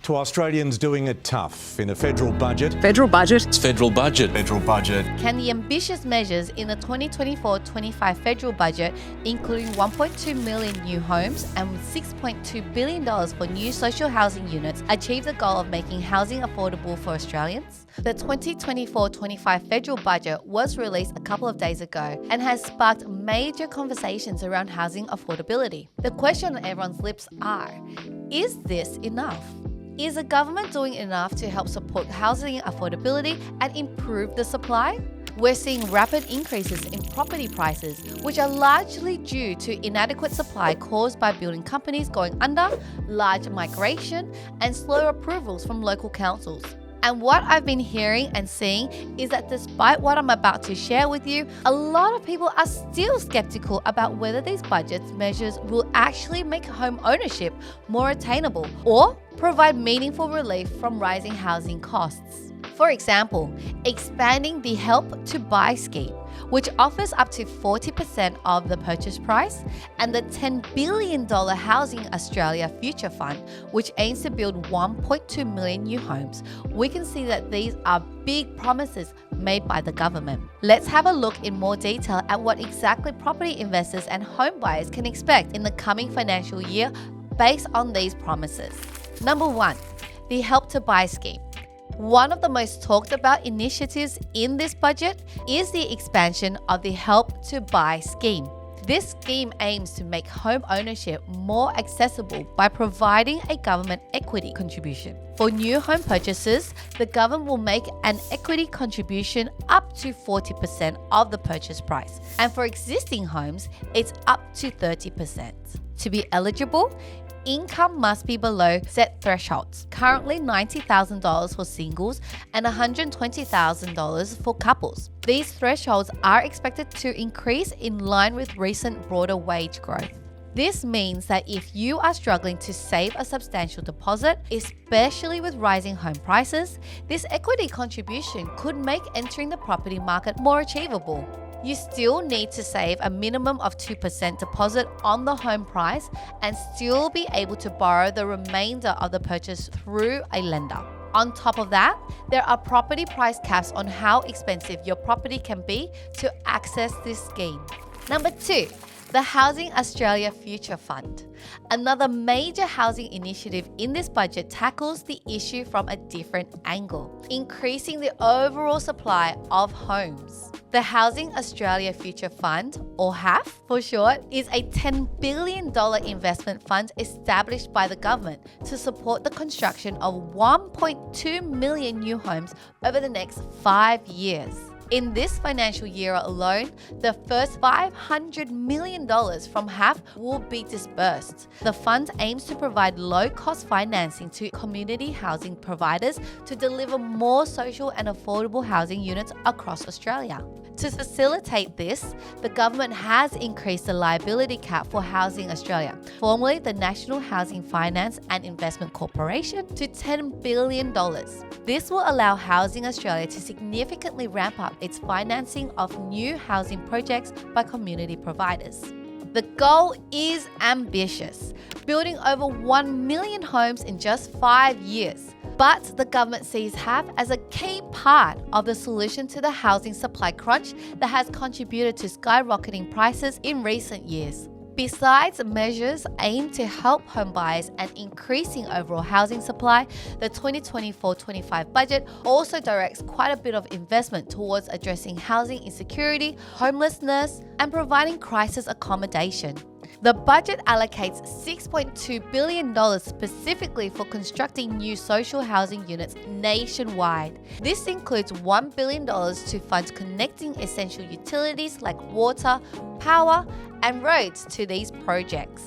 To Australians doing it tough in a federal budget. Federal budget. It's federal budget. Federal budget. Can the ambitious measures in the 2024-25 federal budget, including 1.2 million new homes and $6.2 billion for new social housing units, achieve the goal of making housing affordable for Australians? The 2024-25 federal budget was released a couple of days ago and has sparked major conversations around housing affordability. The question on everyone's lips are, is this enough? Is the government doing enough to help support housing affordability and improve the supply? We're seeing rapid increases in property prices, which are largely due to inadequate supply caused by building companies going under, large migration, and slow approvals from local councils. And what I've been hearing and seeing is that despite what I'm about to share with you, a lot of people are still skeptical about whether these budget measures will actually make home ownership more attainable or provide meaningful relief from rising housing costs. For example, expanding the Help to Buy scheme, which offers up to 40% of the purchase price, and the $10 billion Housing Australia Future Fund, which aims to build 1.2 million new homes. We can see that these are big promises made by the government. Let's have a look in more detail at what exactly property investors and home buyers can expect in the coming financial year based on these promises. Number 1, the Help to Buy scheme. One of the most talked about initiatives in this budget is the expansion of the Help to Buy scheme. This scheme aims to make home ownership more accessible by providing a government equity contribution. For new home purchases, the government will make an equity contribution up to 40% of the purchase price, and for existing homes, it's up to 30%. To be eligible, income must be below set thresholds, currently $90,000 for singles and $120,000 for couples. These thresholds are expected to increase in line with recent broader wage growth. This means that if you are struggling to save a substantial deposit, especially with rising home prices, this equity contribution could make entering the property market more achievable. You still need to save a minimum of 2% deposit on the home price and still be able to borrow the remainder of the purchase through a lender. On top of that, there are property price caps on how expensive your property can be to access this scheme. Number 2, the Housing Australia Future Fund. Another major housing initiative in this budget tackles the issue from a different angle, increasing the overall supply of homes. The Housing Australia Future Fund, or HAF for short, is a $10 billion investment fund established by the government to support the construction of 1.2 million new homes over the next 5 years. In this financial year alone, the first $500 million from HAF will be disbursed. The fund aims to provide low-cost financing to community housing providers to deliver more social and affordable housing units across Australia. To facilitate this, the government has increased the liability cap for Housing Australia, formerly the National Housing Finance and Investment Corporation, to $10 billion. This will allow Housing Australia to significantly ramp up its financing of new housing projects by community providers. The goal is ambitious, building over 1 million homes in just 5 years. But the government sees HAF as a key part of the solution to the housing supply crunch that has contributed to skyrocketing prices in recent years. Besides measures aimed to help home buyers and increasing overall housing supply, the 2024-25 budget also directs quite a bit of investment towards addressing housing insecurity, homelessness, and providing crisis accommodation. The budget allocates $6.2 billion specifically for constructing new social housing units nationwide. This includes $1 billion to fund connecting essential utilities like water, power, and roads to these projects.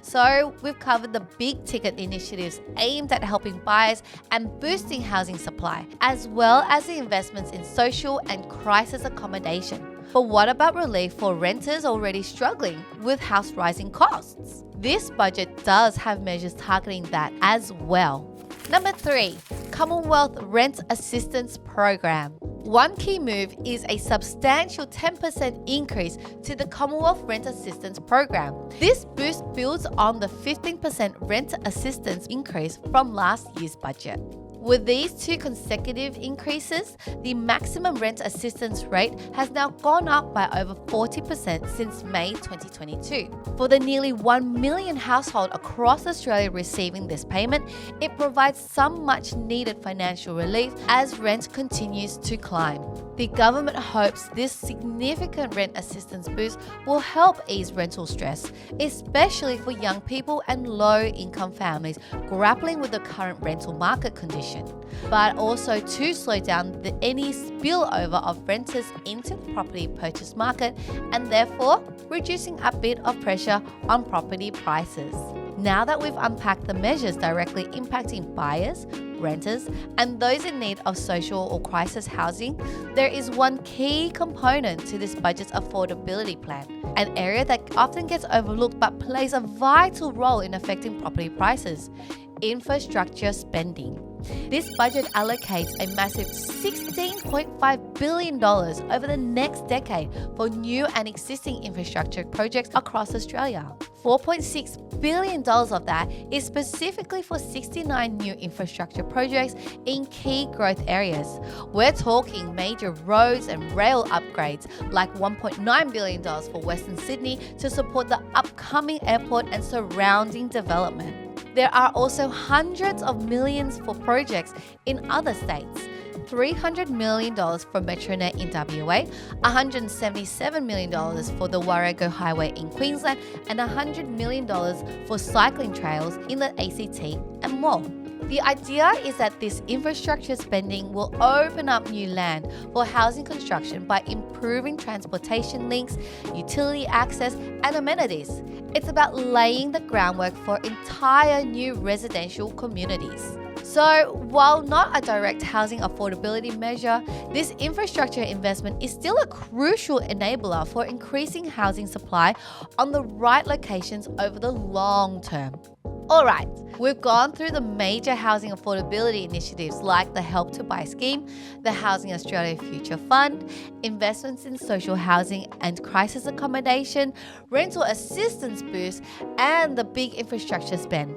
So we've covered the big ticket initiatives aimed at helping buyers and boosting housing supply, as well as the investments in social and crisis accommodation. But what about relief for renters already struggling with house rising costs? This budget does have measures targeting that as well. Number 3, Commonwealth Rent Assistance Program. One key move is a substantial 10% increase to the Commonwealth Rent Assistance Program. This boost builds on the 15% rent assistance increase from last year's budget. With these two consecutive increases, the maximum rent assistance rate has now gone up by over 40% since May 2022. For the nearly 1 million households across Australia receiving this payment, it provides some much needed financial relief as rent continues to climb. The government hopes this significant rent assistance boost will help ease rental stress, especially for young people and low-income families grappling with the current rental market condition, but also to slow down any spillover of renters into the property purchase market and therefore reducing a bit of pressure on property prices. Now that we've unpacked the measures directly impacting buyers, renters, and those in need of social or crisis housing, there is one key component to this budget's affordability plan, an area that often gets overlooked but plays a vital role in affecting property prices: infrastructure spending. This budget allocates a massive $16.5 billion over the next decade for new and existing infrastructure projects across Australia. $4.6 billion of that is specifically for 69 new infrastructure projects in key growth areas. We're talking major roads and rail upgrades, like $1.9 billion for Western Sydney to support the upcoming airport and surrounding development. There are also hundreds of millions for projects in other states. $300 million for Metronet in WA, $177 million for the Warrego Highway in Queensland, and $100 million for cycling trails in the ACT and more. The idea is that this infrastructure spending will open up new land for housing construction by improving transportation links, utility access, and amenities. It's about laying the groundwork for entire new residential communities. So, while not a direct housing affordability measure, this infrastructure investment is still a crucial enabler for increasing housing supply on the right locations over the long term. Alright, we've gone through the major housing affordability initiatives like the Help to Buy scheme, the Housing Australia Future Fund, investments in social housing and crisis accommodation, rental assistance boost, and the big infrastructure spend.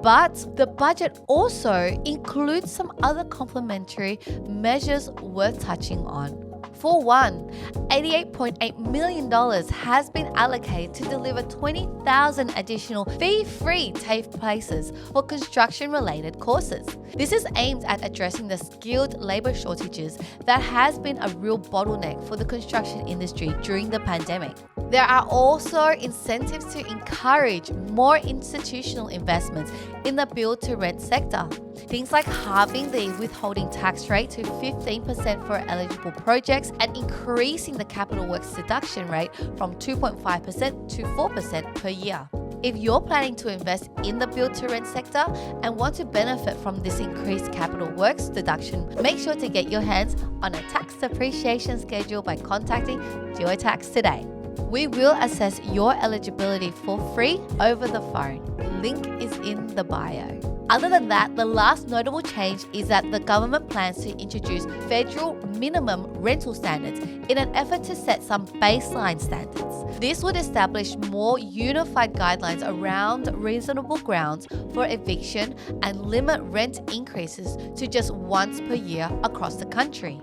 But the budget also includes some other complementary measures worth touching on. For one, $88.8 million has been allocated to deliver 20,000 additional fee-free TAFE places for construction-related courses. This is aimed at addressing the skilled labour shortages that has been a real bottleneck for the construction industry during the pandemic. There are also incentives to encourage more institutional investments in the build-to-rent sector. Things like halving the withholding tax rate to 15% for eligible projects and increasing the capital works deduction rate from 2.5% to 4% per year. If you're planning to invest in the build-to-rent sector and want to benefit from this increased capital works deduction, make sure to get your hands on a tax depreciation schedule by contacting Geotax today. We will assess your eligibility for free over the phone. Link is in the bio. Other than that, the last notable change is that the government plans to introduce federal minimum rental standards in an effort to set some baseline standards. This would establish more unified guidelines around reasonable grounds for eviction and limit rent increases to just once per year across the country.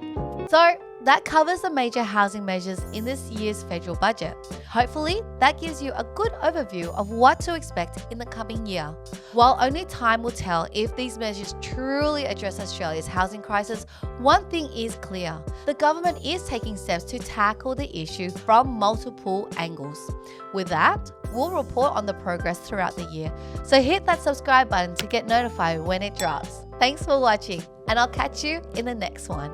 So, that covers the major housing measures in this year's federal budget. Hopefully, that gives you a good overview of what to expect in the coming year. While only time will tell if these measures truly address Australia's housing crisis, one thing is clear: the government is taking steps to tackle the issue from multiple angles. With that, we'll report on the progress throughout the year, so hit that subscribe button to get notified when it drops. Thanks for watching, and I'll catch you in the next one.